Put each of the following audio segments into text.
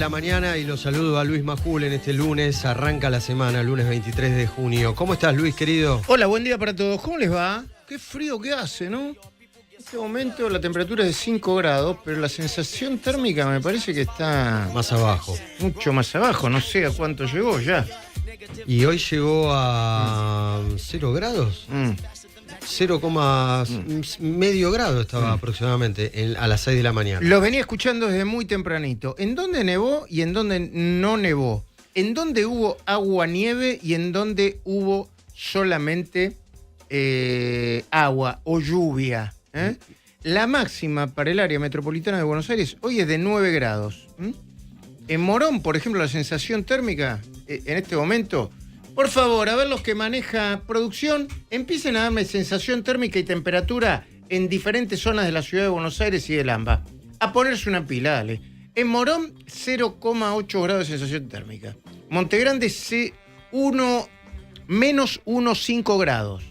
La mañana y los saludo a Luis Majul en este lunes, arranca la semana, lunes 23 de junio. ¿Cómo estás, Luis, querido? Hola, buen día para todos. ¿Cómo les va? Qué frío que hace, ¿no? En este momento la temperatura es de 5 grados, pero la sensación térmica me parece que está Más abajo. mucho más abajo. No sé a cuánto llegó ya. Y hoy llegó a 0 grados. 0, medio grado estaba aproximadamente a las 6 de la mañana. Los venía escuchando desde muy tempranito. ¿En dónde nevó y en dónde no nevó? ¿En dónde hubo agua, nieve y en dónde hubo solamente agua o lluvia? La máxima para el área metropolitana de Buenos Aires hoy es de 9 grados. En Morón, por ejemplo, la sensación térmica en este momento... Por favor, a ver los que maneja producción, empiecen a darme sensación térmica y temperatura en diferentes zonas de la ciudad de Buenos Aires y del AMBA. A ponerse una pila, dale. En Morón, 0,8 grados de sensación térmica. Montegrande, menos 1,5 grados.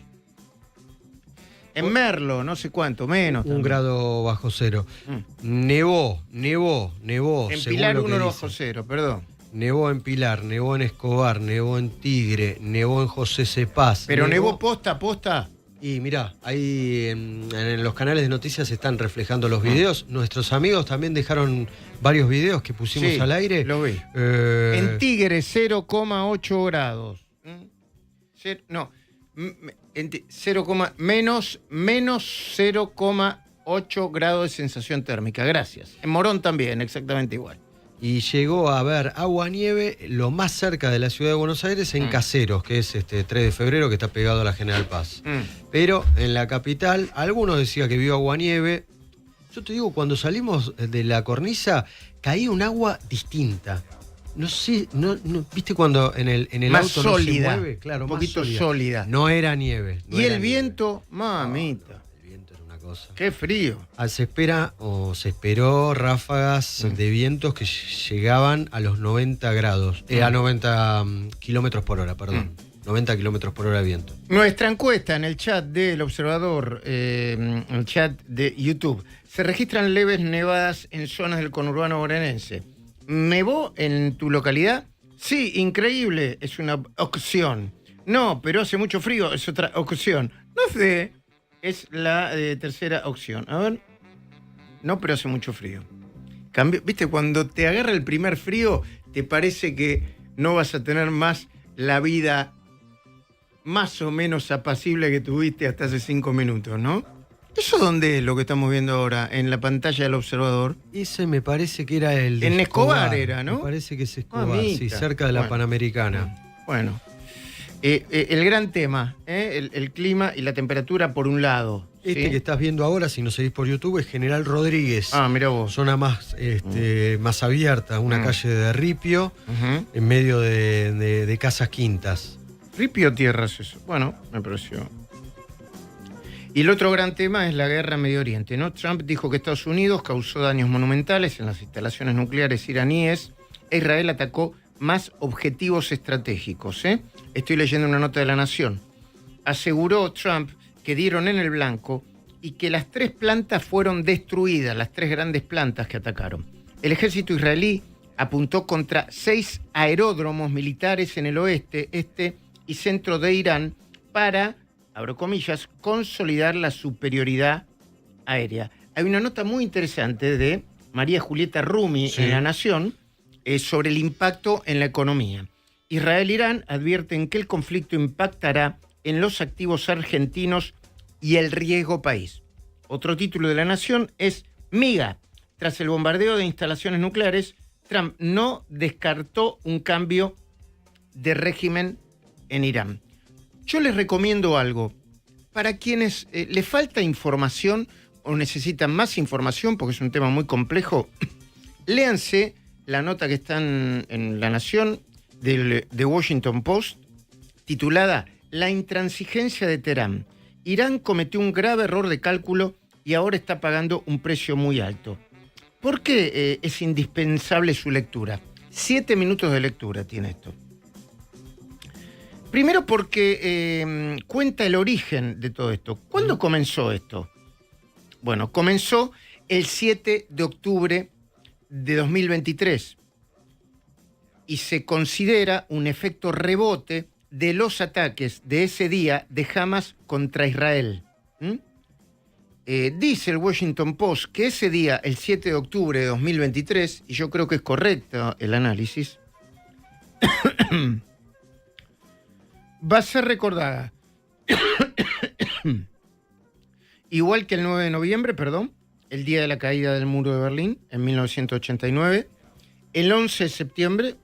En Merlo, no sé cuánto, menos. 1 grado bajo cero. Nevó. En Pilar, 1 bajo cero, perdón. Nevó en Pilar, nevó en Escobar, nevó en Tigre, nevó en José Cepaz. ¿Pero nevó posta? Y mirá, ahí en los canales de noticias se están reflejando los videos. Nuestros amigos también dejaron varios videos que pusimos al aire. Lo vi. En Tigre, 0,8 grados. Menos 0,8 grados de sensación térmica. Gracias. En Morón también, exactamente igual. Y llegó a haber agua-nieve lo más cerca de la ciudad de Buenos Aires en Caseros, que es 3 de febrero, que está pegado a la General Paz. Pero en la capital, algunos decían que vio agua-nieve. Yo te digo, cuando salimos de la cornisa, caía un agua distinta. No sé, ¿viste cuando en el más auto sólida, no se mueve? Claro, un más poquito sólida. No era nieve. ¿Y el viento? Mamita. Qué frío. Se esperó ráfagas de vientos que llegaban a los 90 grados, a 90 kilómetros por hora, perdón. 90 kilómetros por hora de viento. Nuestra encuesta en el chat del Observador, en el chat de YouTube. Se registran leves nevadas en zonas del conurbano bonaerense. ¿Nevó en tu localidad? Sí, increíble, es una opción. No, pero hace mucho frío, es otra opción. No sé. Es la tercera opción. A ver. No, pero hace mucho frío. ¿Viste? Cuando te agarra el primer frío, te parece que no vas a tener más la vida más o menos apacible que tuviste hasta hace 5 minutos, ¿no? ¿Eso dónde es lo que estamos viendo ahora en la pantalla del Observador? Ese me parece que era el de en Escobar era, ¿no? Me parece que es Escobar, sí, cerca de la Panamericana. Bueno. El gran tema, el clima y la temperatura por un lado. ¿Sí? Que estás viendo ahora, si nos seguís por YouTube, es General Rodríguez. Mirá vos. Zona más, más abierta, una calle de ripio, en medio de casas quintas. ¿Ripio o tierras eso? Bueno, me pareció. Y el otro gran tema es la guerra en Medio Oriente, ¿no? Trump dijo que Estados Unidos causó daños monumentales en las instalaciones nucleares iraníes e Israel atacó más objetivos estratégicos. Estoy leyendo una nota de La Nación. Aseguró Trump que dieron en el blanco y que las 3 plantas fueron destruidas, las 3 grandes plantas que atacaron. El ejército israelí apuntó contra 6 aeródromos militares en el oeste, este y centro de Irán para, abro comillas, consolidar la superioridad aérea. Hay una nota muy interesante de María Julieta Rumi en La Nación sobre el impacto en la economía. Israel e Irán advierten que el conflicto impactará en los activos argentinos y el riesgo país. Otro título de La Nación es Miga. Tras el bombardeo de instalaciones nucleares, Trump no descartó un cambio de régimen en Irán. Yo les recomiendo algo. Para quienes les falta información o necesitan más información, porque es un tema muy complejo, léanse la nota que está en La Nación de Washington Post, titulada La intransigencia de Teherán. Irán cometió un grave error de cálculo y ahora está pagando un precio muy alto. ¿Por qué es indispensable su lectura? 7 minutos de lectura tiene esto. Primero porque cuenta el origen de todo esto. ¿Cuándo comenzó esto? Bueno, comenzó el 7 de octubre de 2023, y se considera un efecto rebote de los ataques de ese día de Hamas contra Israel. Dice el Washington Post que ese día, el 7 de octubre de 2023, y yo creo que es correcto el análisis, va a ser recordada igual que el 9 de noviembre, el día de la caída del muro de Berlín en 1989, el 11 de septiembre,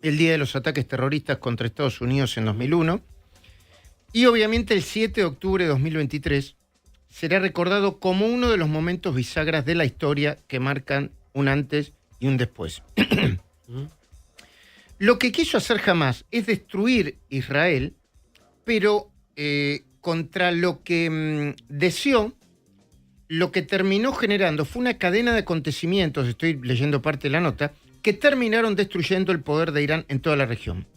el día de los ataques terroristas contra Estados Unidos en 2001, y obviamente el 7 de octubre de 2023 será recordado como uno de los momentos bisagras de la historia que marcan un antes y un después. Lo que quiso hacer Hamás es destruir Israel, pero contra lo que deseó, lo que terminó generando fue una cadena de acontecimientos, estoy leyendo parte de la nota, que terminaron destruyendo el poder de Irán en toda la región.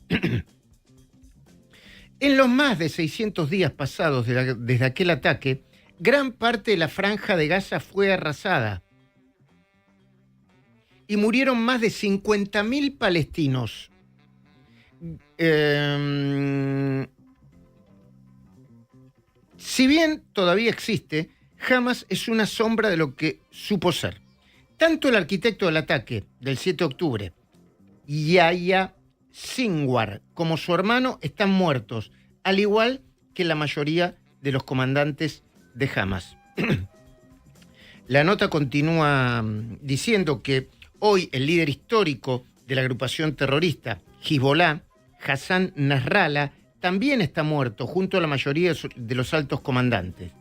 En los más de 600 días pasados desde aquel ataque, gran parte de la franja de Gaza fue arrasada y murieron más de 50.000 palestinos. Si bien todavía existe, Hamas es una sombra de lo que supo ser. Tanto el arquitecto del ataque del 7 de octubre, Yahya Sinwar, como su hermano están muertos, al igual que la mayoría de los comandantes de Hamas. La nota continúa diciendo que hoy el líder histórico de la agrupación terrorista Hezbollah, Hassan Nasrallah, también está muerto junto a la mayoría de los altos comandantes.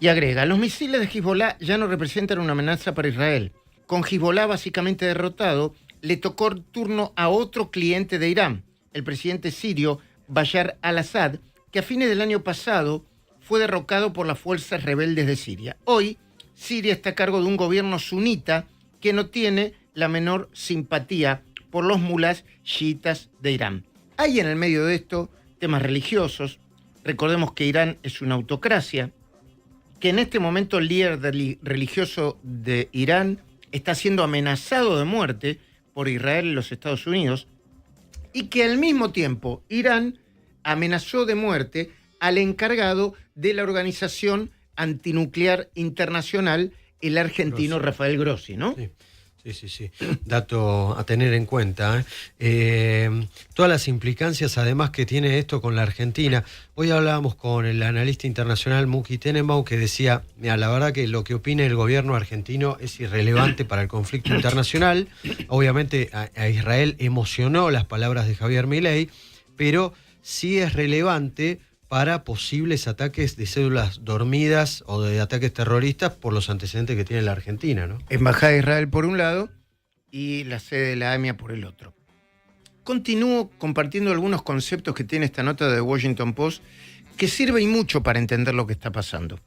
Y agrega, los misiles de Hezbollah ya no representan una amenaza para Israel. Con Hezbollah básicamente derrotado, le tocó el turno a otro cliente de Irán, el presidente sirio Bashar al-Assad, que a fines del año pasado fue derrocado por las fuerzas rebeldes de Siria. Hoy, Siria está a cargo de un gobierno sunita que no tiene la menor simpatía por los mulás chiitas de Irán. Hay en el medio de esto temas religiosos. Recordemos que Irán es una autocracia, que en este momento el líder religioso de Irán está siendo amenazado de muerte por Israel y los Estados Unidos, y que al mismo tiempo Irán amenazó de muerte al encargado de la Organización Antinuclear Internacional, el argentino Grossi. Rafael Grossi, ¿no? Sí. Dato a tener en cuenta. Todas las implicancias además que tiene esto con la Argentina. Hoy hablábamos con el analista internacional Muki Tenenbaum, que decía, mira, la verdad que lo que opine el gobierno argentino es irrelevante para el conflicto internacional. Obviamente a Israel emocionó las palabras de Javier Milei, pero sí es relevante para posibles ataques de células dormidas o de ataques terroristas por los antecedentes que tiene la Argentina, ¿no? Embajada de Israel por un lado y la sede de la AMIA por el otro. Continúo compartiendo algunos conceptos que tiene esta nota de Washington Post que sirve y mucho para entender lo que está pasando.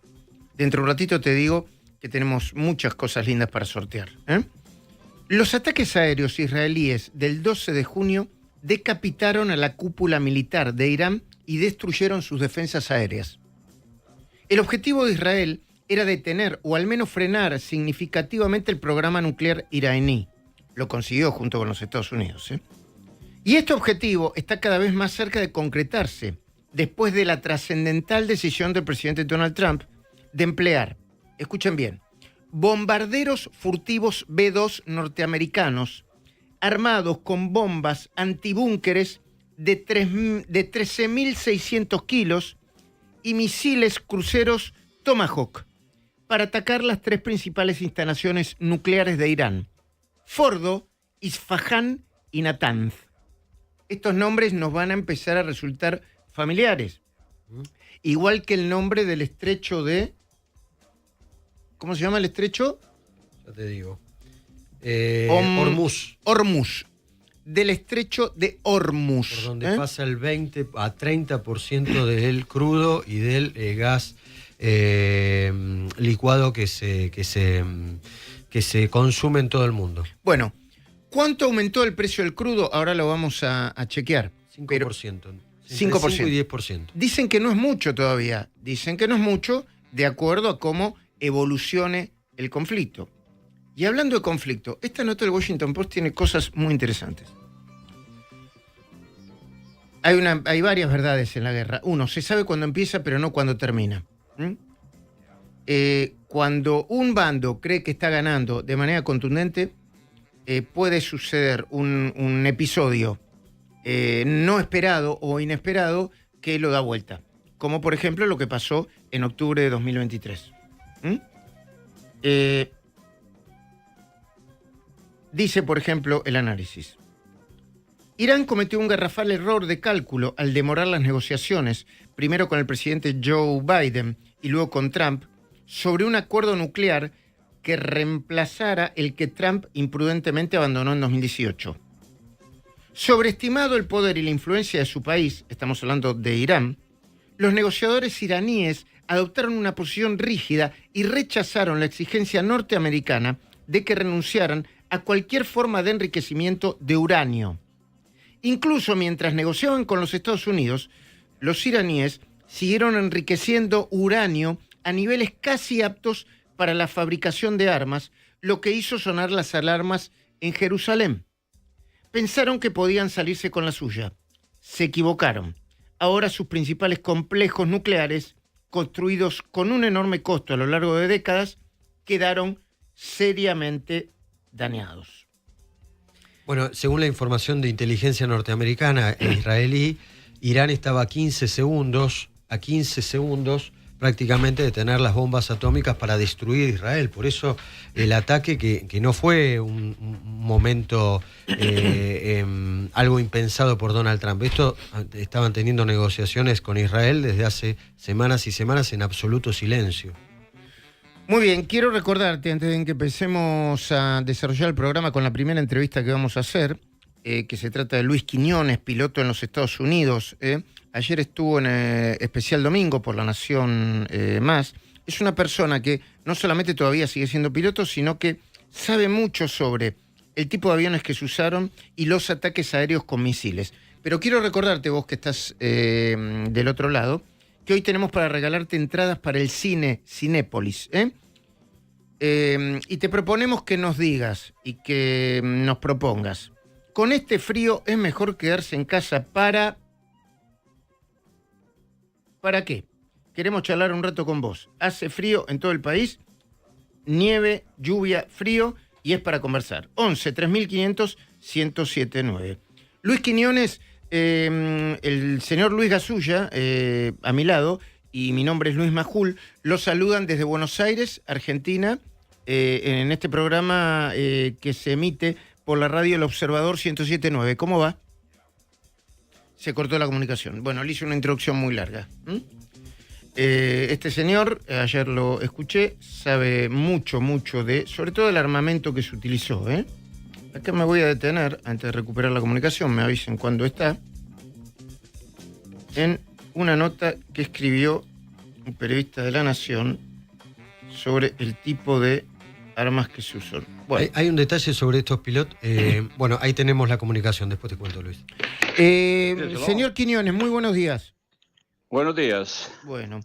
Dentro de un ratito te digo que tenemos muchas cosas lindas para sortear. Los ataques aéreos israelíes del 12 de junio decapitaron a la cúpula militar de Irán y destruyeron sus defensas aéreas. El objetivo de Israel era detener o al menos frenar significativamente el programa nuclear iraní. Lo consiguió junto con los Estados Unidos. Y este objetivo está cada vez más cerca de concretarse después de la trascendental decisión del presidente Donald Trump de emplear, escuchen bien, bombarderos furtivos B-2 norteamericanos armados con bombas antibúnkeres de 13.600 kilos y misiles cruceros Tomahawk para atacar las tres principales instalaciones nucleares de Irán: Fordo, Isfahán y Natanz. Estos nombres nos van a empezar a resultar familiares. Igual que el nombre del estrecho de... ¿Cómo se llama el estrecho? Ya te digo. Hormuz. Del estrecho de Hormuz. Por donde pasa el 20 a 30% del crudo y del gas licuado que se consume en todo el mundo. Bueno, ¿cuánto aumentó el precio del crudo? Ahora lo vamos a chequear. 5%. Pero 5%. 5 y 10%. Dicen que no es mucho todavía. Dicen que no es mucho de acuerdo a cómo evolucione el conflicto. Y hablando de conflicto, esta nota del Washington Post tiene cosas muy interesantes. Hay varias verdades en la guerra. Uno, se sabe cuándo empieza, pero no cuándo termina. Cuando un bando cree que está ganando de manera contundente, puede suceder un episodio no esperado o inesperado que lo da vuelta. Como por ejemplo lo que pasó en octubre de 2023. Dice, por ejemplo, el análisis. Irán cometió un garrafal error de cálculo al demorar las negociaciones, primero con el presidente Joe Biden y luego con Trump, sobre un acuerdo nuclear que reemplazara el que Trump imprudentemente abandonó en 2018. Sobreestimado el poder y la influencia de su país, estamos hablando de Irán, los negociadores iraníes adoptaron una posición rígida y rechazaron la exigencia norteamericana de que renunciaran a cualquier forma de enriquecimiento de uranio. Incluso mientras negociaban con los Estados Unidos, los iraníes siguieron enriqueciendo uranio a niveles casi aptos para la fabricación de armas, lo que hizo sonar las alarmas en Jerusalén. Pensaron que podían salirse con la suya. Se equivocaron. Ahora sus principales complejos nucleares, construidos con un enorme costo a lo largo de décadas, quedaron seriamente dañados. Bueno, según la información de inteligencia norteamericana e israelí, Irán estaba a 15 segundos prácticamente de tener las bombas atómicas para destruir Israel. Por eso el ataque, que no fue un momento, algo impensado por Donald Trump. Estaban teniendo negociaciones con Israel desde hace semanas y semanas en absoluto silencio. Muy bien, quiero recordarte, antes de que empecemos a desarrollar el programa con la primera entrevista que vamos a hacer, que se trata de Luis Quiñones, piloto en los Estados Unidos. Ayer estuvo en Especial Domingo por La Nación Más. Es una persona que no solamente todavía sigue siendo piloto, sino que sabe mucho sobre el tipo de aviones que se usaron y los ataques aéreos con misiles. Pero quiero recordarte, vos que estás del otro lado, que hoy tenemos para regalarte entradas para el cine Cinépolis. Y te proponemos que nos digas y que nos propongas. Con este frío es mejor quedarse en casa ¿para qué? Queremos charlar un rato con vos. Hace frío en todo el país, nieve, lluvia, frío, y es para conversar. 11 3500 1079. Luis Quiñones, el señor Luis Gasulla, a mi lado, y mi nombre es Luis Majul, los saludan desde Buenos Aires, Argentina, en este programa que se emite por la radio El Observador 1079. ¿Cómo va? Se cortó la comunicación. Bueno, le hice una introducción muy larga. Este señor, ayer lo escuché, sabe mucho de, sobre todo del armamento que se utilizó. Acá me voy a detener, antes de recuperar la comunicación, me avisen cuándo está, en una nota que escribió un periodista de La Nación sobre el tipo de armas que se usó. Bueno. Hay un detalle sobre estos pilotos. Bueno, ahí tenemos la comunicación, después te cuento, Luis. Señor Quiñones, muy buenos días. Buenos días. Bueno,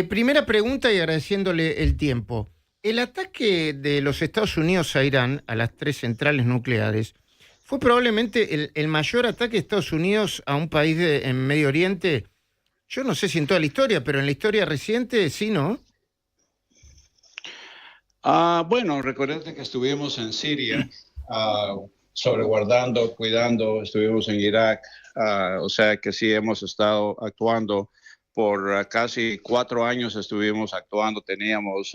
primera pregunta y agradeciéndole el tiempo. El ataque de los Estados Unidos a Irán, a las 3 centrales nucleares, fue probablemente el mayor ataque de Estados Unidos a un país en Medio Oriente. Yo no sé si en toda la historia, pero en la historia reciente sí, ¿no? Bueno, recuerden que estuvimos en Siria, sobreguardando, cuidando, estuvimos en Irak, o sea que sí hemos estado actuando por casi 4 años, estuvimos actuando, teníamos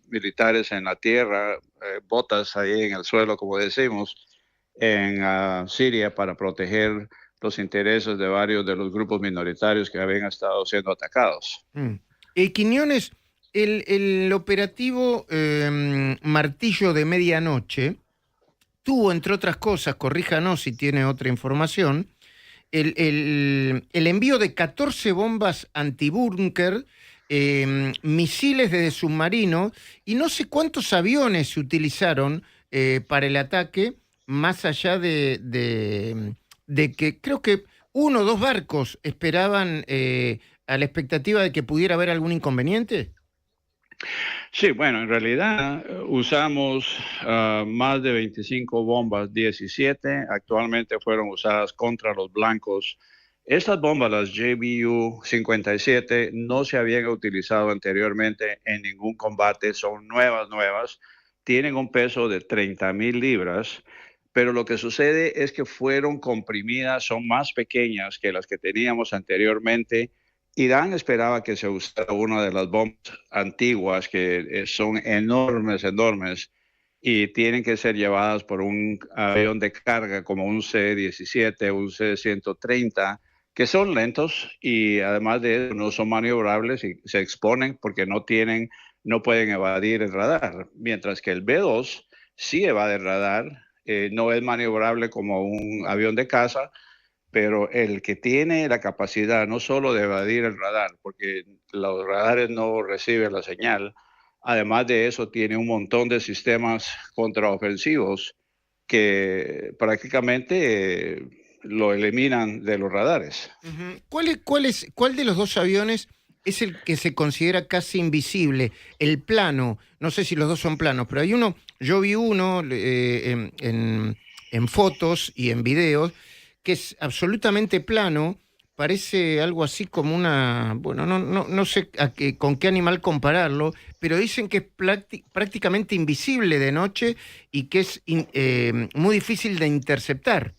militares en la tierra, botas ahí en el suelo, como decimos, en Siria para proteger los intereses de varios de los grupos minoritarios que habían estado siendo atacados. Quiñones, el operativo Martillo de Medianoche tuvo, entre otras cosas, corríjanos si tiene otra información, el envío de 14 bombas antibúnker, misiles desde submarino y no sé cuántos aviones se utilizaron para el ataque, más allá de que creo que 1 o 2 barcos esperaban a la expectativa de que pudiera haber algún inconveniente. Sí, bueno, en realidad usamos más de 25 bombas, 17 actualmente fueron usadas contra los blancos. Estas bombas, las JBU-57, no se habían utilizado anteriormente en ningún combate, son nuevas, tienen un peso de 30,000 libras, pero lo que sucede es que fueron comprimidas, son más pequeñas que las que teníamos anteriormente. Irán esperaba que se usara una de las bombas antiguas que son enormes y tienen que ser llevadas por un avión de carga como un C-17, un C-130, que son lentos y además de eso no son maniobrables y se exponen porque no pueden evadir el radar, mientras que el B-2 sí evade el radar, no es maniobrable como un avión de caza, pero el que tiene la capacidad no solo de evadir el radar, porque los radares no reciben la señal, además de eso tiene un montón de sistemas contraofensivos que prácticamente lo eliminan de los radares. ¿Cuál de los dos aviones es el que se considera casi invisible? El plano, no sé si los dos son planos, pero hay uno, yo vi uno en fotos y en videos, que es absolutamente plano, parece algo así como una, bueno, no sé con qué animal compararlo, pero dicen que es prácticamente invisible de noche y que es muy difícil de interceptar.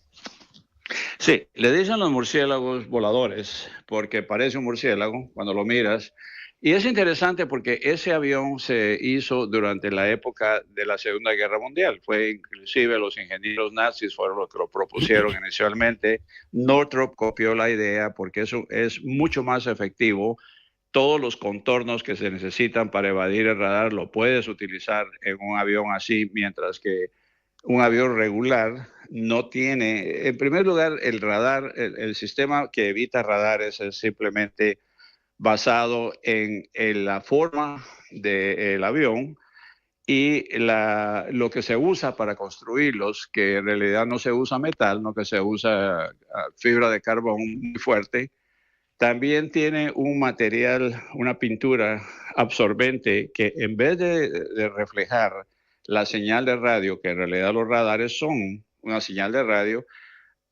Sí, le dicen los murciélagos voladores porque parece un murciélago cuando lo miras. Y es interesante porque ese avión se hizo durante la época de la Segunda Guerra Mundial. Fue inclusive los ingenieros nazis fueron los que lo propusieron inicialmente. Northrop copió la idea porque eso es mucho más efectivo. Todos los contornos que se necesitan para evadir el radar lo puedes utilizar en un avión así, mientras que un avión regular no tiene, en primer lugar, el radar, el sistema que evita radares es simplemente basado en la forma del avión y lo que se usa para construirlos, que en realidad no se usa metal, no que se usa fibra de carbón muy fuerte. También tiene un material, una pintura absorbente que en vez de reflejar la señal de radio, que en realidad los radares son una señal de radio,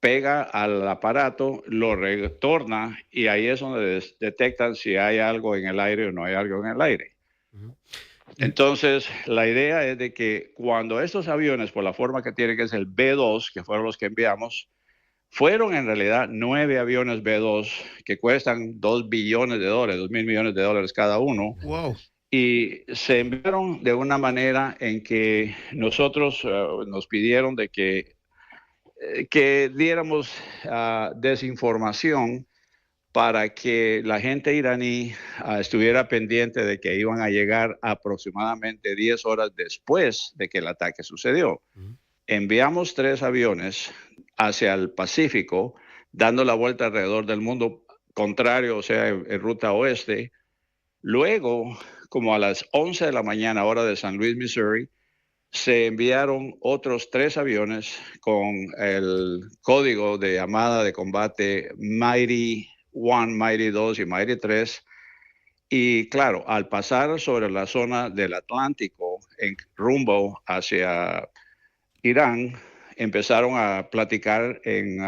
pega al aparato, lo retorna y ahí es donde detectan si hay algo en el aire o no hay algo en el aire. Entonces, la idea es de que cuando estos aviones, por la forma que tienen, que es el B-2, que fueron los que enviamos, fueron en realidad 9 aviones B-2 que cuestan $2 billones, $2,000 millones cada uno. Wow. Y se enviaron de una manera en que nosotros nos pidieron de que diéramos desinformación para que la gente iraní estuviera pendiente de que iban a llegar aproximadamente 10 horas después de que el ataque sucedió. Enviamos 3 aviones hacia el Pacífico, dando la vuelta alrededor del mundo contrario, o sea, en ruta oeste. Luego, como a las 11 de la mañana, hora de San Luis, Missouri, se enviaron otros 3 aviones con el código de llamada de combate Mighty 1, Mighty 2 y Mighty 3. Y claro, al pasar sobre la zona del Atlántico en rumbo hacia Irán, empezaron a platicar en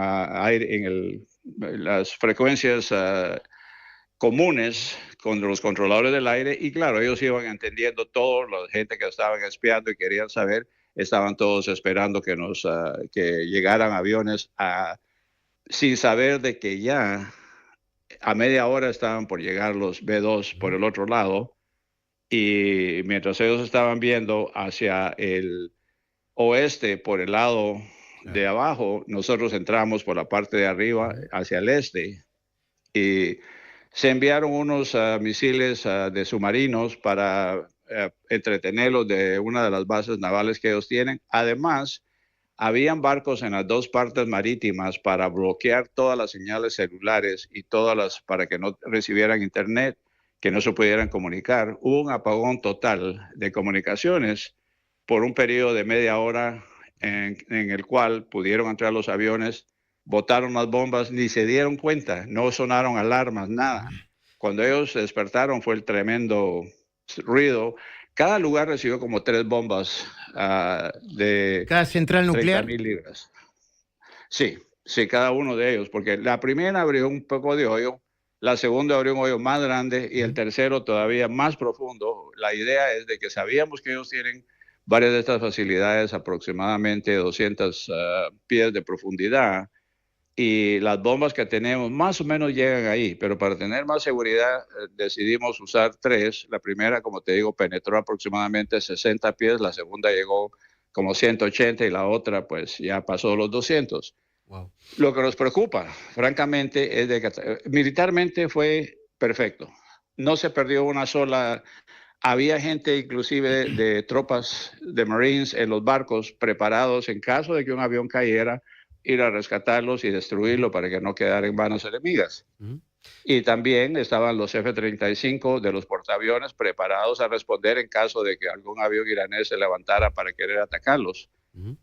las frecuencias comunes con los controladores del aire y claro, ellos iban entendiendo todo, la gente que estaban espiando y querían saber, estaban todos esperando que llegaran aviones sin saber de que ya a media hora estaban por llegar los B-2 por el otro lado y mientras ellos estaban viendo hacia el oeste por el lado de abajo, nosotros entramos por la parte de arriba hacia el este y se enviaron unos misiles de submarinos para entretenerlos de una de las bases navales que ellos tienen. Además, habían barcos en las 2 partes marítimas para bloquear todas las señales celulares y para que no recibieran internet, que no se pudieran comunicar. Hubo un apagón total de comunicaciones por un periodo de media hora en el cual pudieron entrar los aviones, botaron las bombas, ni se dieron cuenta, no sonaron alarmas, nada. Cuando ellos se despertaron fue el tremendo ruido. Cada lugar recibió como 3 bombas de ¿Cada central nuclear? 30,000 libras. Sí, sí, cada uno de ellos, porque la primera abrió un poco de hoyo, la segunda abrió un hoyo más grande y el tercero todavía más profundo. La idea es de que sabíamos que ellos tienen varias de estas facilidades aproximadamente 200 pies de profundidad y las bombas que tenemos más o menos llegan ahí, pero para tener más seguridad decidimos usar 3. La primera, como te digo, penetró aproximadamente 60 pies, la segunda llegó como 180 y la otra pues ya pasó los 200. Wow. Lo que nos preocupa, francamente, es de que militarmente fue perfecto. No se perdió una sola. Había gente inclusive de tropas de Marines en los barcos preparados en caso de que un avión cayera, ir a rescatarlos y destruirlo para que no quedara en manos enemigas. Y también estaban los F-35 de los portaaviones preparados a responder en caso de que algún avión iraní se levantara para querer atacarlos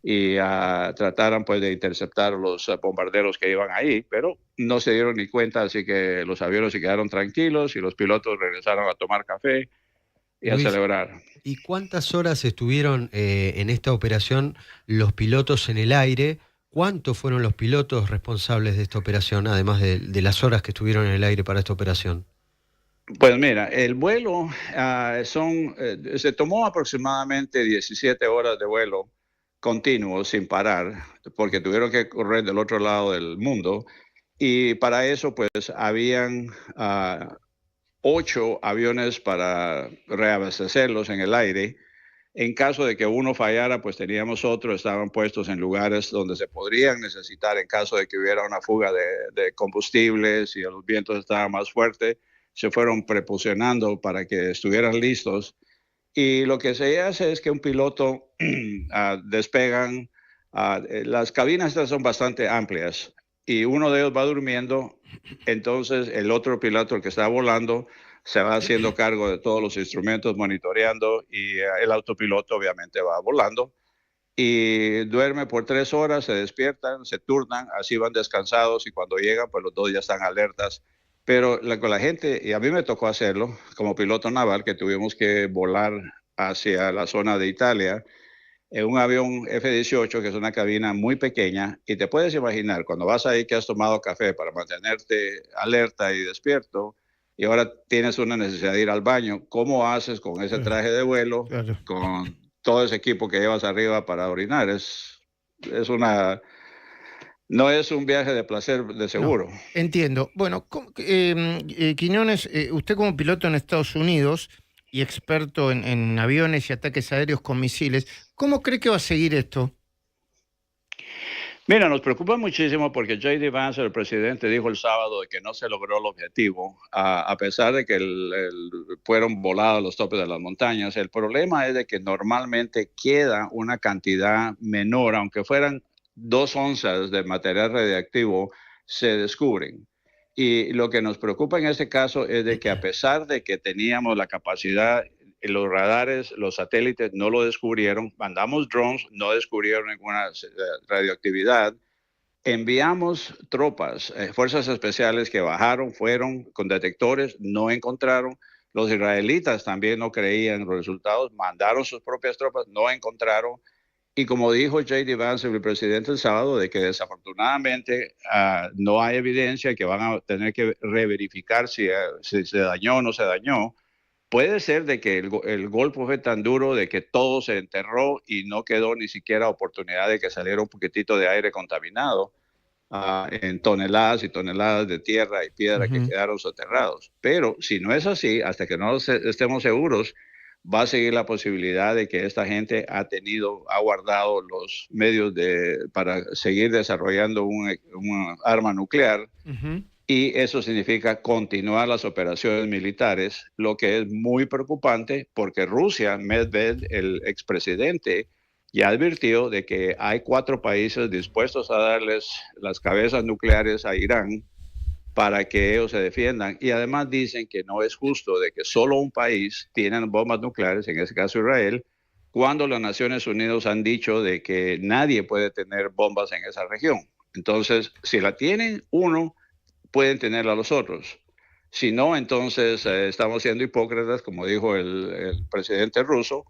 y trataran pues de interceptar los bombarderos que iban ahí, pero no se dieron ni cuenta, así que los aviones se quedaron tranquilos y los pilotos regresaron a tomar café y Luis, a celebrar. ¿Y cuántas horas estuvieron en esta operación los pilotos en el aire? ¿Cuántos fueron los pilotos responsables de esta operación, además de las horas que estuvieron en el aire para esta operación? Pues mira, el vuelo se tomó aproximadamente 17 horas de vuelo continuo sin parar, porque tuvieron que correr del otro lado del mundo. Y para eso, pues, habían 8 aviones para reabastecerlos en el aire. En caso de que uno fallara, pues teníamos otro, estaban puestos en lugares donde se podrían necesitar en caso de que hubiera una fuga de combustibles y los vientos estaban más fuertes, se fueron preposicionando para que estuvieran listos. Y lo que se hace es que un piloto despegan, las cabinas estas son bastante amplias y uno de ellos va durmiendo, entonces el otro piloto, el que está volando, se va haciendo cargo de todos los instrumentos, monitoreando y el autopiloto obviamente va volando y duerme por 3 horas, se despiertan, se turnan, así van descansados y cuando llegan pues los dos ya están alertas. Pero con la gente, y a mí me tocó hacerlo como piloto naval, que tuvimos que volar hacia la zona de Italia en un avión F-18, que es una cabina muy pequeña, y te puedes imaginar, cuando vas ahí que has tomado café para mantenerte alerta y despierto, y ahora tienes una necesidad de ir al baño, ¿cómo haces con ese traje de vuelo, con todo ese equipo que llevas arriba para orinar? No es un viaje de placer, de seguro. No, entiendo. Bueno, Quiñones, usted como piloto en Estados Unidos y experto en aviones y ataques aéreos con misiles, ¿cómo cree que va a seguir esto? Mira, nos preocupa muchísimo porque J.D. Vance, el presidente, dijo el sábado de que no se logró el objetivo, a pesar de que fueron volados los topes de las montañas. El problema es de que normalmente queda una cantidad menor, aunque fueran 2 onzas de material radiactivo, se descubren. Y lo que nos preocupa en este caso es de que a pesar de que teníamos la capacidad, los radares, los satélites no lo descubrieron, mandamos drones, no descubrieron ninguna radioactividad, enviamos tropas, fuerzas especiales que bajaron, fueron con detectores, no encontraron. Los israelitas también no creían en los resultados, mandaron sus propias tropas, no encontraron. Y como dijo J.D. Vance, el presidente, el sábado, de que desafortunadamente no hay evidencia, que van a tener que reverificar si se dañó o no se dañó. Puede ser de que el golpe fue tan duro de que todo se enterró y no quedó ni siquiera oportunidad de que saliera un poquitito de aire contaminado en toneladas y toneladas de tierra y piedra que quedaron soterrados. Pero si no es así, hasta que no estemos seguros, va a seguir la posibilidad de que esta gente ha guardado los medios para seguir desarrollando un arma nuclear. Y eso significa continuar las operaciones militares, lo que es muy preocupante porque Rusia, Medvedev, el expresidente, ya advirtió de que hay 4 países dispuestos a darles las cabezas nucleares a Irán para que ellos se defiendan. Y además dicen que no es justo de que solo un país tiene bombas nucleares, en este caso Israel, cuando las Naciones Unidas han dicho de que nadie puede tener bombas en esa región. Entonces, si la tienen uno, pueden tenerla los otros. Si no, entonces estamos siendo hipócritas, como dijo el presidente ruso,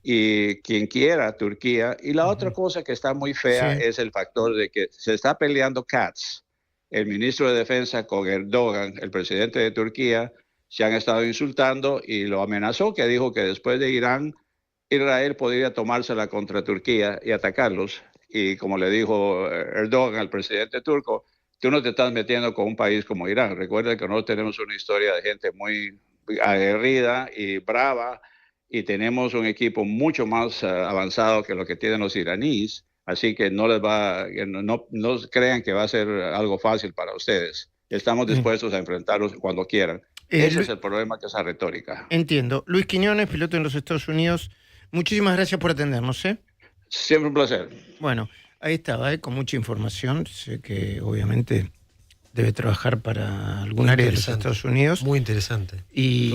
y quien quiera, Turquía. Y la otra cosa que está muy fea es el factor de que se está peleando Katz, el ministro de Defensa, con Erdogan, el presidente de Turquía. Se han estado insultando y lo amenazó, que dijo que después de Irán, Israel podría tomársela contra Turquía y atacarlos. Y como le dijo Erdogan al presidente turco, tú no te estás metiendo con un país como Irán. Recuerda que nosotros tenemos una historia de gente muy aguerrida y brava, y tenemos un equipo mucho más avanzado que lo que tienen los iraníes. Así que no crean que va a ser algo fácil para ustedes. Estamos dispuestos a enfrentarlos cuando quieran. Ese es el problema, que esa retórica. Entiendo. Luis Quiñones, piloto en los Estados Unidos, muchísimas gracias por atendernos. Siempre un placer. Bueno, ahí estaba, con mucha información. Sé que obviamente debe trabajar para algún área de los Estados Unidos. Muy interesante. Y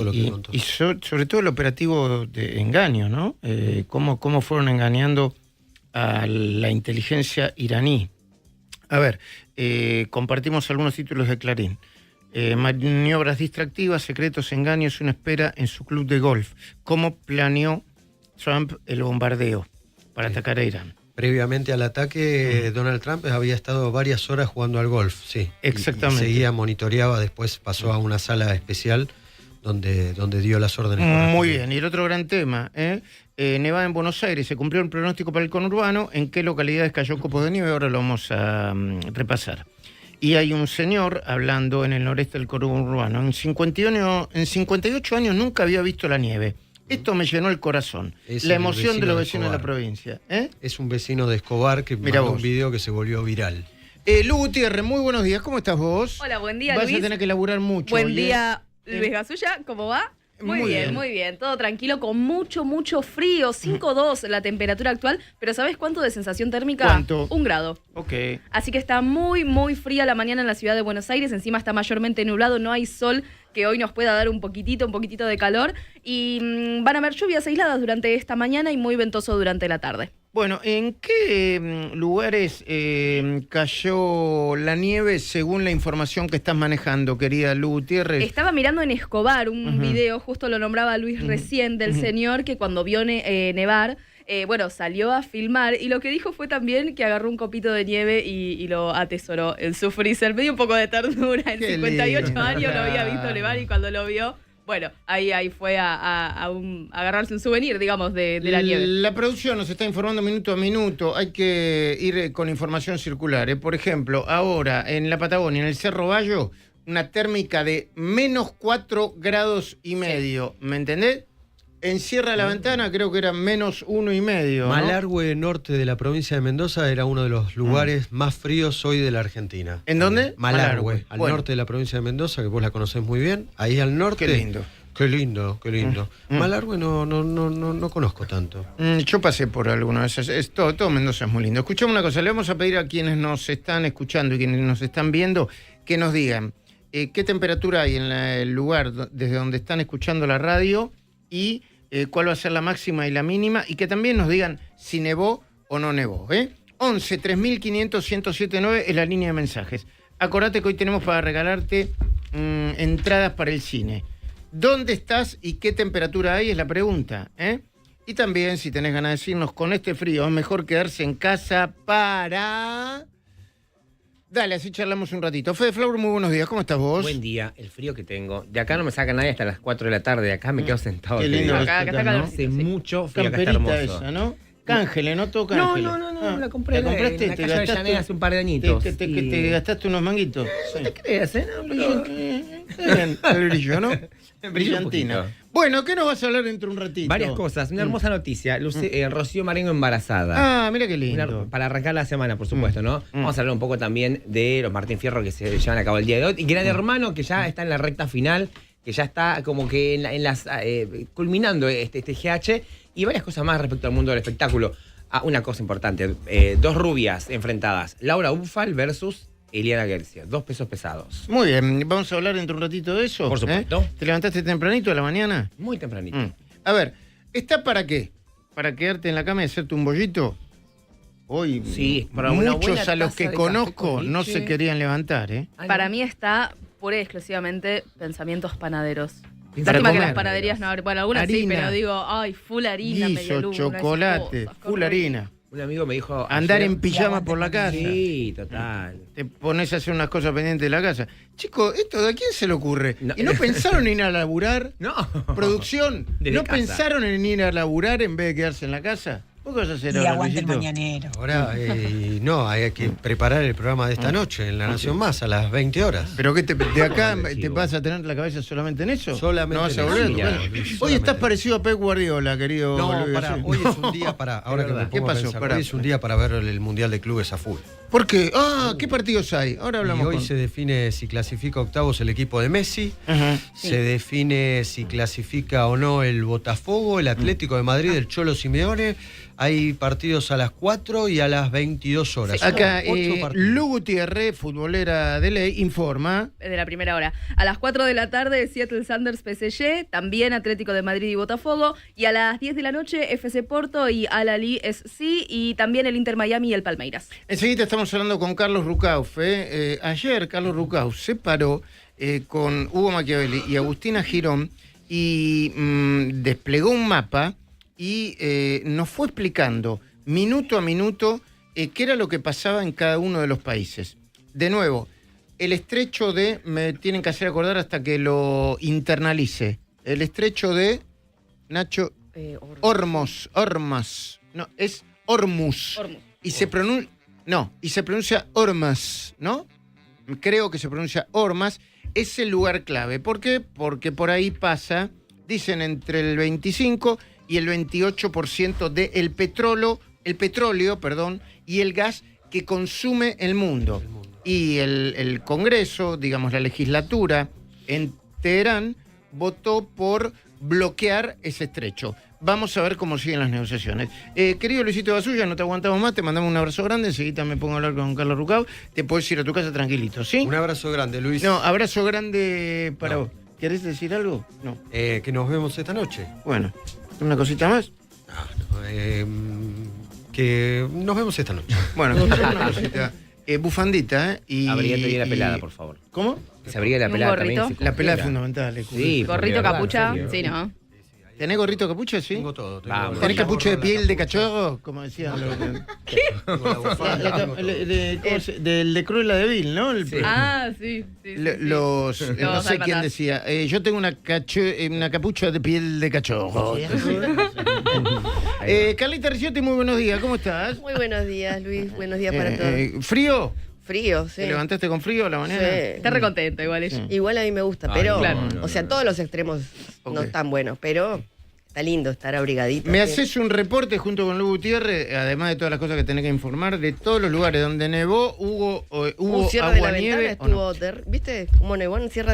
sobre todo el operativo de engaño, ¿no? Cómo fueron engañando a la inteligencia iraní. A ver, compartimos algunos títulos de Clarín. Maniobras distractivas, secretos, engaños, una espera en su club de golf. ¿Cómo planeó Trump el bombardeo para atacar a Irán? Previamente al ataque, Donald Trump había estado varias horas jugando al golf, sí. Exactamente. Y seguía, monitoreaba, después pasó a una sala especial donde dio las órdenes. Muy bien, y el otro gran tema, nevada en Buenos Aires, se cumplió el pronóstico para el conurbano, ¿en qué localidades cayó copos de nieve? Ahora lo vamos a repasar. Y hay un señor hablando en el noreste del conurbano, en 58 años nunca había visto la nieve. Esto me llenó el corazón. La emoción de los vecinos de la provincia. Es un vecino de Escobar que mandó un video que se volvió viral. Lu Gutiérrez, muy buenos días. ¿Cómo estás vos? Hola, buen día, Luis. Luis. Vas a tener que laburar mucho. Buen día, Luis Gasulla. ¿Cómo va? Muy bien. Todo tranquilo, con mucho frío. 5,2 la temperatura actual. Pero ¿sabes cuánto de sensación térmica? ¿Cuánto? 1 grado. Ok. Así que está muy fría la mañana en la ciudad de Buenos Aires. Encima está mayormente nublado, no hay sol que hoy nos pueda dar un poquitito de calor. Y van a haber lluvias aisladas durante esta mañana y muy ventoso durante la tarde. Bueno, ¿en qué lugares cayó la nieve según la información que estás manejando, querida Lu Gutiérrez? Estaba mirando en Escobar un video, justo lo nombraba Luis recién, del señor que cuando vio nevar, salió a filmar y lo que dijo fue también que agarró un copito de nieve y lo atesoró en su freezer. Me dio un poco de ternura, en 58 años lo había visto nevar y cuando lo vio... Bueno, ahí fue a agarrarse un souvenir, digamos, de la nieve. La producción nos está informando minuto a minuto. Hay que ir con información circular. Por ejemplo, ahora en la Patagonia, en el Cerro Bayo, una térmica de -4,5 grados. ¿Me entendés? En Sierra de la Ventana creo que era -1,5. ¿no? Malargüe, norte de la provincia de Mendoza, era uno de los lugares más fríos hoy de la Argentina. ¿En dónde? Malargüe, al norte de la provincia de Mendoza, que vos la conocés muy bien. Ahí al norte. Qué lindo. Malargüe no conozco tanto. Yo pasé por algunas veces. Todo Mendoza es muy lindo. Escuchame una cosa, le vamos a pedir a quienes nos están escuchando y quienes nos están viendo que nos digan qué temperatura hay en el lugar desde donde están escuchando la radio y cuál va a ser la máxima y la mínima, y que también nos digan si nevó o no nevó. 11 3500 1079 es la línea de mensajes. Acordate que hoy tenemos para regalarte entradas para el cine. ¿Dónde estás y qué temperatura hay? Es la pregunta. Y también, si tenés ganas de decirnos, con este frío es mejor quedarse en casa para... Dale, así charlamos un ratito. Fede Flaur, muy buenos días. ¿Cómo estás vos? Buen día. El frío que tengo. De acá no me saca nadie hasta las 4 de la tarde. De acá me quedo sentado. Qué lindo. Acá está calorcito, hace mucho frío. Acá está Camperita hermoso. esa, ¿no? Cángele, ¿no? Todo cángele. No, la compré. ¿La compraste? En la ¿Te calle gastaste? Avellaneda hace un par de añitos. ¿Te gastaste unos manguitos? No te creas, ¿no? Bien, el brillo, ¿no? Brillantina. Bueno, ¿qué nos vas a hablar dentro de un ratito? Varias cosas. Una hermosa noticia. Rocío Marengo embarazada. Ah, mira qué lindo. Para arrancar la semana, por supuesto, ¿no? Vamos a hablar un poco también de los Martín Fierro que se llevan a cabo el día de hoy. Y Gran Hermano, que ya está en la recta final, que ya está como que culminando este GH. Y varias cosas más respecto al mundo del espectáculo. Una cosa importante. 2 rubias enfrentadas. Laura Ufal versus Eliana Gercia. 2 pesos pesados. Muy bien, vamos a hablar dentro de un ratito de eso. Por supuesto. ¿Te levantaste tempranito a la mañana? Muy tempranito. A ver, ¿está para qué? ¿Para quedarte en la cama y hacerte un bollito? Hoy Sí, para una buena muchos a los que taza de conozco café con no leche. se querían levantar, Para mí está pura y exclusivamente pensamientos panaderos. Para Lástima que comer. las panaderías no abren. Bueno, algunas sí, Harina. pero digo, ay, full harina, Guiso, medialuna, chocolate, esas cosas, full harina. Un amigo me dijo. Andar ayer- en pijama por la casa. Sí, total. Te pones a hacer unas cosas pendientes de la casa. Chicos, ¿esto de a quién se le ocurre? No. ¿Y no pensaron en ir a laburar? No. Producción, Desde ¿no casa. pensaron en ir a laburar en vez de quedarse en la casa? ¿Vos qué vas a hacer Y ahora, aguante el Luisito? mañanero. Ahora, no, hay que preparar el programa de esta noche en La Nación Más a las 20 horas. ¿Pero qué de acá Bueno, te vas a tener la cabeza solamente en eso? Solamente ¿No vas a en volver a eso. tu Mira, casa? Luis, Hoy solamente. estás parecido a Pep Guardiola, querido No, Luis. pará, Sí. hoy es un día para. Ahora que me verdad. pongo ¿Qué a pasó? pensar, Pará. hoy es un día para ver el Mundial de Clubes a full. ¿Por qué? ¿Qué partidos hay? Ahora Y hablamos hoy con... se define si clasifica octavos el equipo de Messi, Ajá. se define si clasifica o no el Botafogo, el Atlético de Madrid, el Cholo Simeone. Hay partidos a las 4 y a las 22 horas. Acá, 8 partidos. Lu Gutiérrez, futbolera de ley, informa. de la primera hora. A las 4 de la tarde, Seattle Sanders PSG, también Atlético de Madrid y Botafogo. Y a las 10 de la noche, FC Porto y Al-Ahly SC. Y también el Inter Miami y el Palmeiras. Enseguida estamos hablando con Carlos Rucauf. Ayer Carlos Rucauf se paró con Hugo Machiavelli y Agustina Girón y desplegó un mapa y nos fue explicando minuto a minuto qué era lo que pasaba en cada uno de los países. De nuevo, el estrecho de, me tienen que hacer acordar hasta que lo internalice, el estrecho de, Nacho, Hormuz, no, es Hormuz. Hormuz. Y se pronuncia, no, y se pronuncia Hormuz, ¿no? Creo que se pronuncia Hormuz, es el lugar clave. ¿Por qué? Porque por ahí pasa, dicen, entre el 25 y el 28% del petróleo, y el gas que consume el mundo. Y el Congreso, digamos la legislatura en Teherán, votó por bloquear ese estrecho. Vamos a ver cómo siguen las negociaciones. Querido Luisito Basulla, no te aguantamos más, te mandamos un abrazo grande, enseguida me pongo a hablar con Carlos Rucau, te puedes ir a tu casa tranquilito, ¿sí? Un abrazo grande, Luis. No, abrazo grande para No. vos. ¿Querés decir algo? No. Que nos vemos esta noche. Bueno, ¿una cosita más? Que nos vemos esta noche. Bueno, una cosita. Bufandita, ¿eh? Y, Abrigate bien la pelada, y- por favor. ¿Cómo? Que se abriga ¿Y la un pelada gorrito? también. La pelada es fundamental. Sí, Sí. porque Gorrito, de verdad, capucha, en serio. sí, ¿no? ¿Tenés gorrito capucha? Sí. Tengo todo. Vamos. ¿Tenés capucha de piel de cachuego? cachorro? Como decían los... Tengo la bufanda, tengo todo. Del de Cruella de Vil, ¿no? Ah, sí. No sé quién dálmatas. decía, yo tengo una capucha de piel de cachorro. Carlita Ricciotti, muy buenos días, ¿cómo estás? Muy buenos días, Luis. Buenos días para todos. ¿Frío? Frío, sí. ¿Te levantaste con frío a la mañana? Sí. Está recontenta igual ella. Igual a mí me gusta, Ay, pero. claro. O sea, todos los extremos no Ok. están buenos, pero está lindo estar abrigadito. Me sí. haces un reporte junto con Lu Gutiérrez, además de todas las cosas que tenés que informar, de todos los lugares donde nevó, hubo Un cierre agua de la nieve. ventana ¿o no? estuvo. ¿Viste cómo nevó en cierre